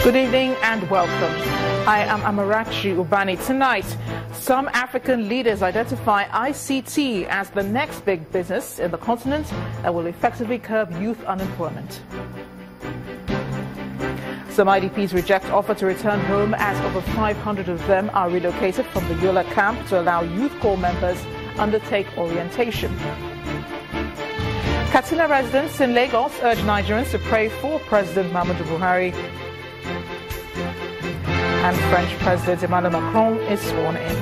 Good evening and welcome. I am Amarachi Ubani. Tonight, some African leaders identify ICT as the next big business in the continent that will effectively curb youth unemployment. Some IDPs reject offer to return home as over 500 of them are relocated from the Yola camp to allow youth corps members undertake orientation. Kaduna residents in Lagos urge Nigerians to pray for President Muhammadu Buhari. And French President Emmanuel Macron is sworn in.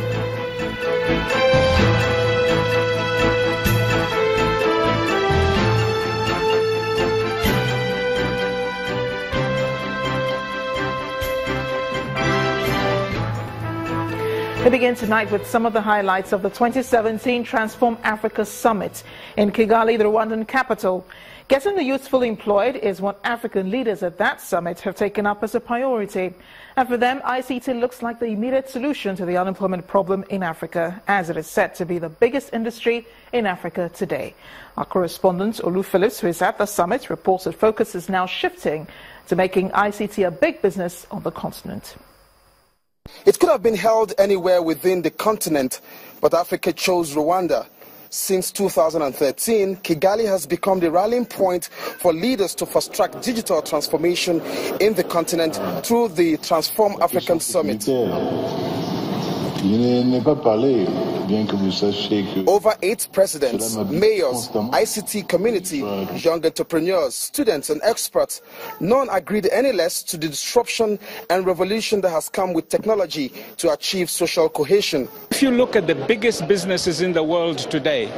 We begin tonight with some of the highlights of the 2017 Transform Africa Summit in Kigali, the Rwandan capital. Getting the youth fully employed is what African leaders at that summit have taken up as a priority. And for them, ICT looks like the immediate solution to the unemployment problem in Africa, as it is set to be the biggest industry in Africa today. Our correspondent, Olu Phillips, who is at the summit, reports that focus is now shifting to making ICT a big business on the continent. It could have been held anywhere within the continent, but Africa chose Rwanda. Since 2013, Kigali has become the rallying point for leaders to fast-track digital transformation in the continent through the Transform African Summit. Over 8 presidents, mayors, ICT community, young entrepreneurs, students and experts, none agreed any less to the disruption and revolution that has come with technology to achieve social cohesion. If you look at the biggest businesses in the world today,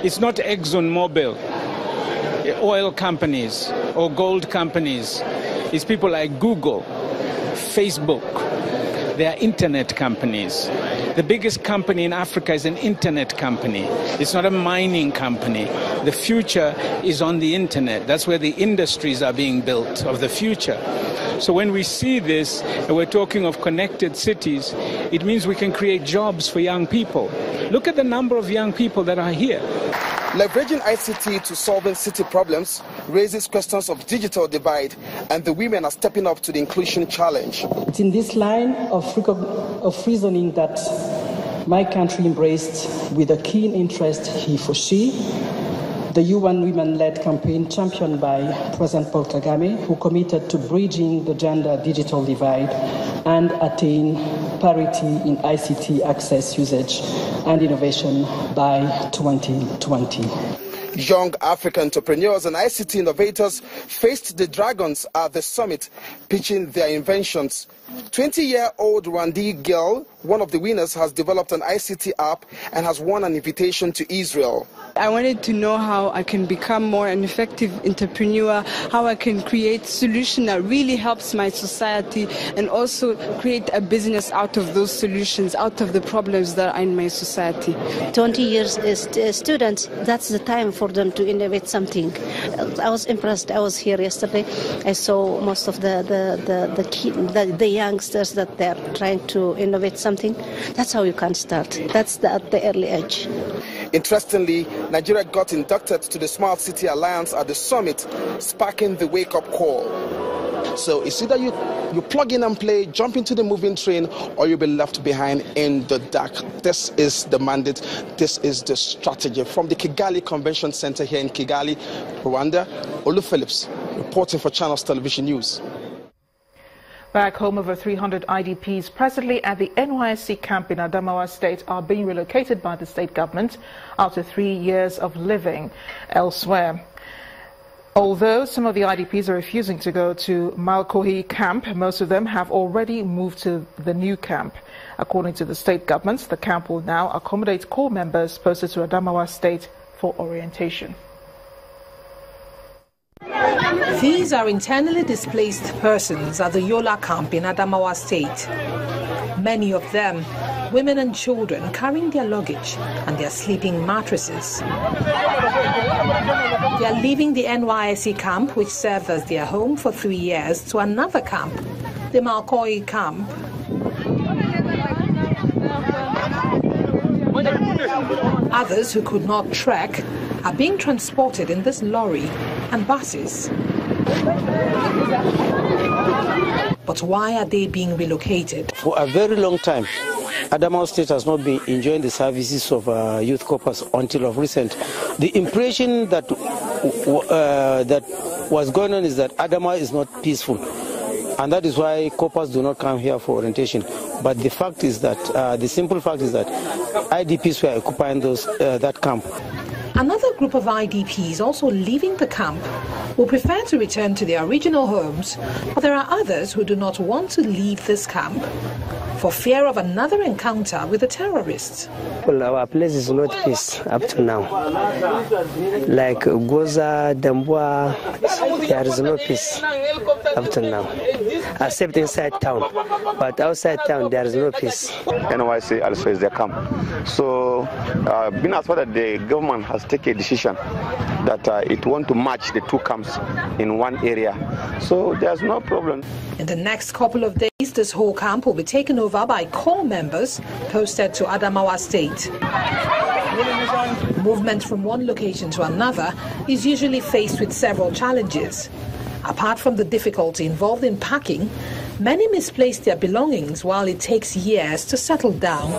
it's not ExxonMobil, oil companies or gold companies. It's people like Google, Facebook. They are internet companies. The biggest company in Africa is an internet company. It's not a mining company. The future is on the internet. That's where the industries are being built of the future. So when we see this, and we're talking of connected cities, it means we can create jobs for young people. Look at the number of young people that are here. Leveraging ICT to solving city problems raises questions of digital divide, and the women are stepping up to the inclusion challenge. It's in this line of reasoning that my country embraced with a keen interest he for she, the UN Women-led campaign championed by President Paul Kagame, who committed to bridging the gender digital divide and attain parity in ICT access, usage and innovation by 2020. Young African entrepreneurs and ICT innovators faced the dragons at the summit, pitching their inventions. 20-year-old Rwandi girl, one of the winners, has developed an ICT app and has won an invitation to Israel. I wanted to know how I can become more an effective entrepreneur, how I can create solution that really helps my society, and also create a business out of those solutions, out of the problems that are in my society. 20 years as students, that's the time for them to innovate something. I was impressed. I was here yesterday. I saw most of the youngsters that they're trying to innovate something. That's how you can start. That's at the early age. Interestingly, Nigeria got inducted to the Smart City Alliance at the summit, sparking the wake-up call. So it's either you plug in and play, jump into the moving train, or you'll be left behind in the dark. This is the mandate. This is the strategy. From the Kigali Convention Center here in Kigali, Rwanda, Olu Phillips, reporting for Channels Television News. Back home, over 300 IDPs presently at the NYSC camp in Adamo State are being relocated by the state government after 3 years of living elsewhere. Although some of the IDPs are refusing to go to Malkohi camp, most of them have already moved to the new camp. According to the state government, the camp will now accommodate corps members posted to Adamo State for orientation. These are internally displaced persons at the Yola camp in Adamo State. Many of them, women and children, carrying their luggage and their sleeping mattresses. They are leaving the NYSC camp, which served as their home for 3 years, to another camp, the Malkohi camp. Others who could not trek are being transported in this lorry and buses. But why are they being relocated? For a very long time, Adamo State has not been enjoying the services of youth corpus until of recent. The impression that was going on is that Adamo is not peaceful, and that is why corpus do not come here for orientation. But the fact is that, the simple fact is that IDPs were occupying that camp. Another group of IDPs also leaving the camp will prefer to return to their original homes, but there are others who do not want to leave this camp for fear of another encounter with the terrorists. Well, our place is not peace up to now. Like Goza, Dambua, there is no peace up to now, except inside town. But outside town, there is no peace. NYC also is their camp. So, being as well that the government has taken a decision that it wants to match the two camps in one area. So, there's no problem. In the next couple of days, this whole camp will be taken over by core members posted to Adamawa State. Movement from one location to another is usually faced with several challenges. Apart from the difficulty involved in packing, many misplace their belongings while it takes years to settle down.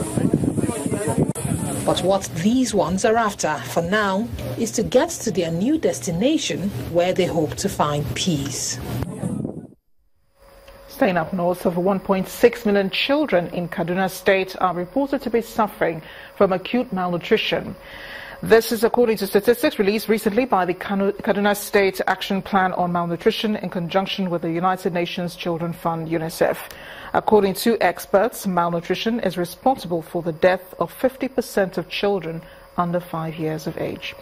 But what these ones are after, for now, is to get to their new destination where they hope to find peace. Staying up north, over 1.6 million children in Kaduna State are reported to be suffering from acute malnutrition. This is according to statistics released recently by the Kaduna State Action Plan on Malnutrition in conjunction with the United Nations Children Fund, UNICEF. According to experts, malnutrition is responsible for the death of 50% of children under 5 years of age.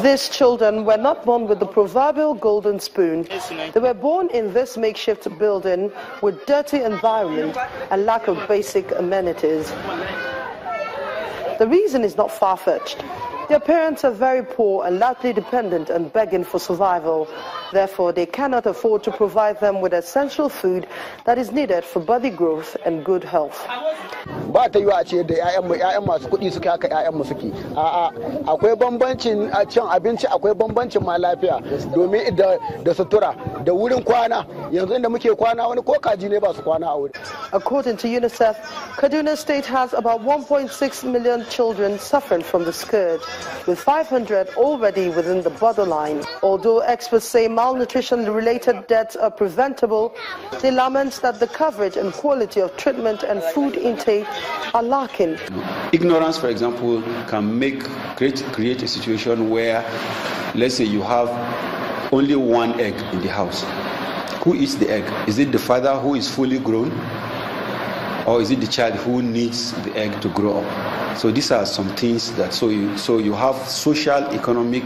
These children were not born with the proverbial golden spoon. They were born in this makeshift building with dirty environment and lack of basic amenities. The reason is not far-fetched. Their parents are very poor and largely dependent and begging for survival. Therefore, they cannot afford to provide them with essential food that is needed for body growth and good health. Ba ta yi a ce da 'ya'yan masu kuɗi suke haka 'ya'yan suke. Akwai bambancin cin abinci, akwai bambancin ma lafiya domin da sutura da wurin kwana. Yanzu inda muke kwana wani ko kaji ne ba su kwana a wuri. According to UNICEF, Kaduna State has about 1.6 million children suffering from the scourge, with 500 already within the borderline. Although experts say malnutrition-related deaths are preventable, they lament that the coverage and quality of treatment and food intake are lacking. Ignorance, for example, can create a situation where, let's say, you have only one egg in the house. Who eats the egg? Is it the father who is fully grown, or is it the child who needs the egg to grow up? So these are some things that so you have social, economic,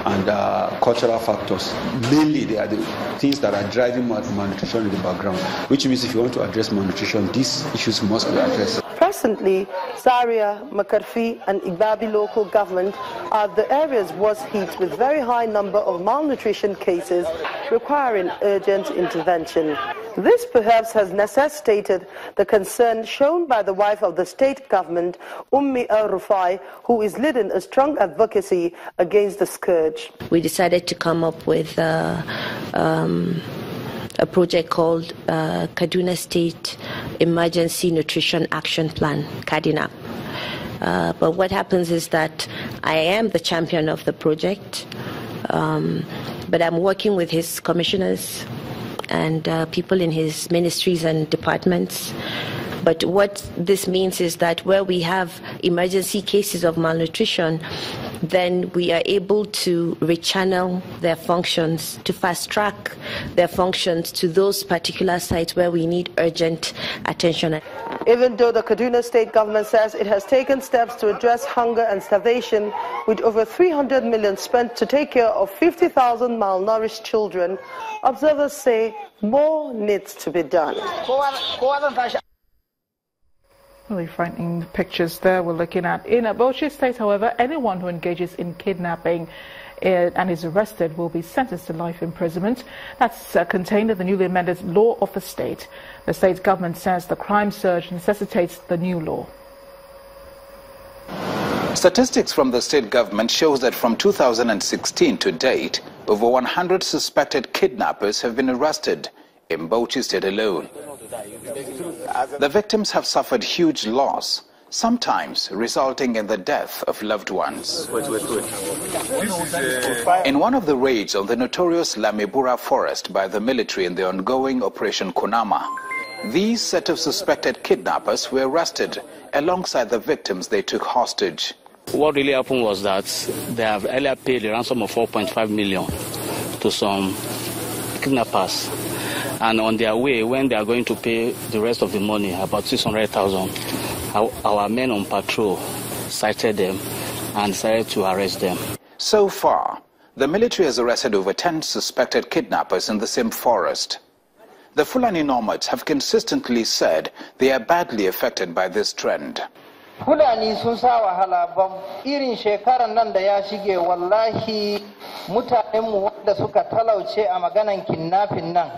and cultural factors. Mainly, they are the things that are driving malnutrition in the background. Which means, if you want to address malnutrition, these issues must be addressed. Presently, Zaria, Makarfi, and Igbabi local government are the areas worst hit with very high number of malnutrition cases requiring urgent intervention. This perhaps has necessitated the concern shown by the wife of the state government, Ummi al-Rufai, who is leading a strong advocacy against the scourge. We decided to come up with a project called Kaduna State Emergency Nutrition Action Plan, Kidnapping. But what happens is that I am the champion of the project, but I'm working with his commissioners and people in his ministries and departments. But what this means is that where we have emergency cases of malnutrition, then we are able to rechannel their functions, to fast-track their functions to those particular sites where we need urgent attention. Even though the Kaduna State government says it has taken steps to address hunger and starvation, with over 300 million spent to take care of 50,000 malnourished children, observers say more needs to be done. Really frightening pictures there we're looking at. In Bauchi State, however, anyone who engages in kidnapping and is arrested will be sentenced to life imprisonment. That's contained in the newly amended law of the state. The state government says the crime surge necessitates the new law. Statistics from the state government shows that from 2016 to date, over 100 suspected kidnappers have been arrested in Bauchi State alone. The victims have suffered huge loss, sometimes resulting in the death of loved ones. In one of the raids on the notorious Lamebura forest by the military in the ongoing Operation Kunama, these set of suspected kidnappers were arrested alongside the victims they took hostage. What really happened was that they have earlier paid a ransom of 4.5 million to some kidnappers. And on their way, when they are going to pay the rest of the money, about 600,000, our men on patrol sighted them and decided to arrest them. So far, the military has arrested over 10 suspected kidnappers in the same forest. The Fulani nomads have consistently said they are badly affected by this trend. Fulani sun sa wahala ba irin shekaran nan da ya shige wallahi mutanenmu wanda suka talauce a maganan kidnapping nan.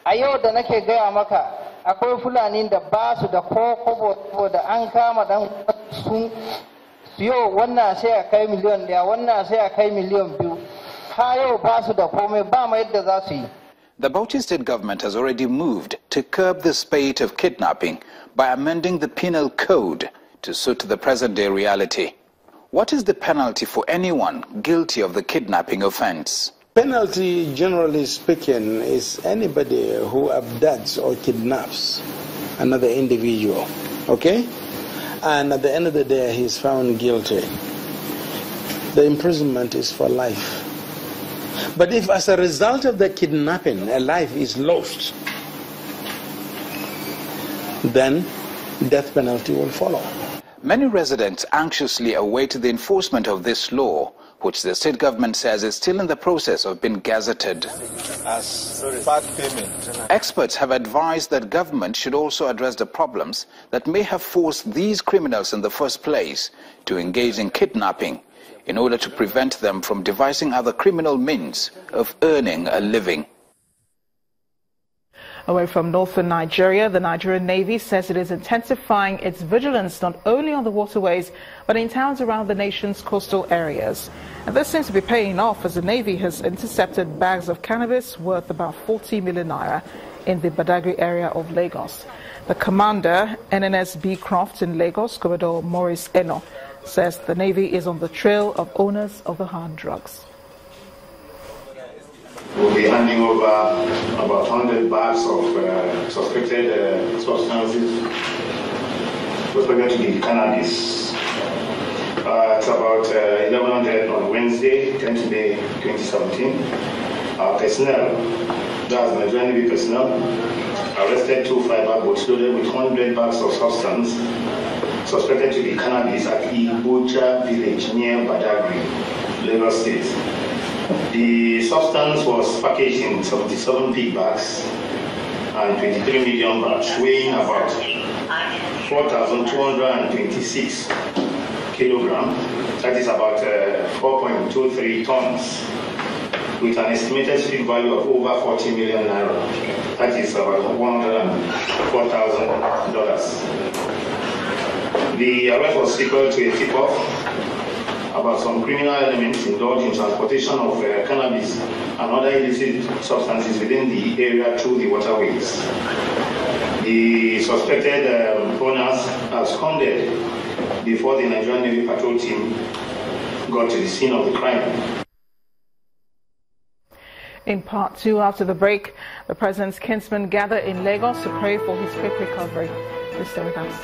A yau da nake gaya maka akwai Fulani da ba su da kokobo da an kama dan sun yau wannan sai a kai miliyan daya wannan sai a kai miliyan biyu ha yau ba su da komai ba ma yadda za su yi. The Bauchi state government has already moved to curb the spate of kidnapping by amending the penal code to suit the present-day reality. What is the penalty for anyone guilty of the kidnapping offense? Penalty, generally speaking, is anybody who abducts or kidnaps another individual, okay? And at the end of the day, he is found guilty. The imprisonment is for life. But if as a result of the kidnapping, a life is lost, then death penalty will follow. Many residents anxiously await the enforcement of this law, which the state government says is still in the process of being gazetted. Experts have advised that government should also address the problems that may have forced these criminals in the first place to engage in kidnapping in order to prevent them from devising other criminal means of earning a living. Away from northern Nigeria, the Nigerian Navy says it is intensifying its vigilance not only on the waterways, but in towns around the nation's coastal areas. And this seems to be paying off as the Navy has intercepted bags of cannabis worth about 40 million naira in the Badagry area of Lagos. The commander, NNSB Croft in Lagos, Commodore Maurice Eno, says the Navy is on the trail of owners of the hard drugs. We'll be handing over about 100 bags of suspected substances suspected to be cannabis. It's about 1100 on Wednesday, 10th May 2017. Our personnel, that's Nigerian Navy personnel, arrested 2 fiber boats loaded with 100 bags of substance suspected to be cannabis at Ibuja village near Badagry, Lagos State. The substance was packaged in 77 big bags and 23 medium bags, weighing about 4,226 kilograms, that is about 4.23 tons, with an estimated street value of over 40 million naira, that is about $104,000. The arrest was equal to a tip-off about some criminal elements involved in transportation of cannabis and other illicit substances within the area through the waterways. The suspected owners absconded before the Nigerian Navy patrol team got to the scene of the crime. In part 2, after the break, the president's kinsmen gather in Lagos to pray for his quick recovery. Please stay with us.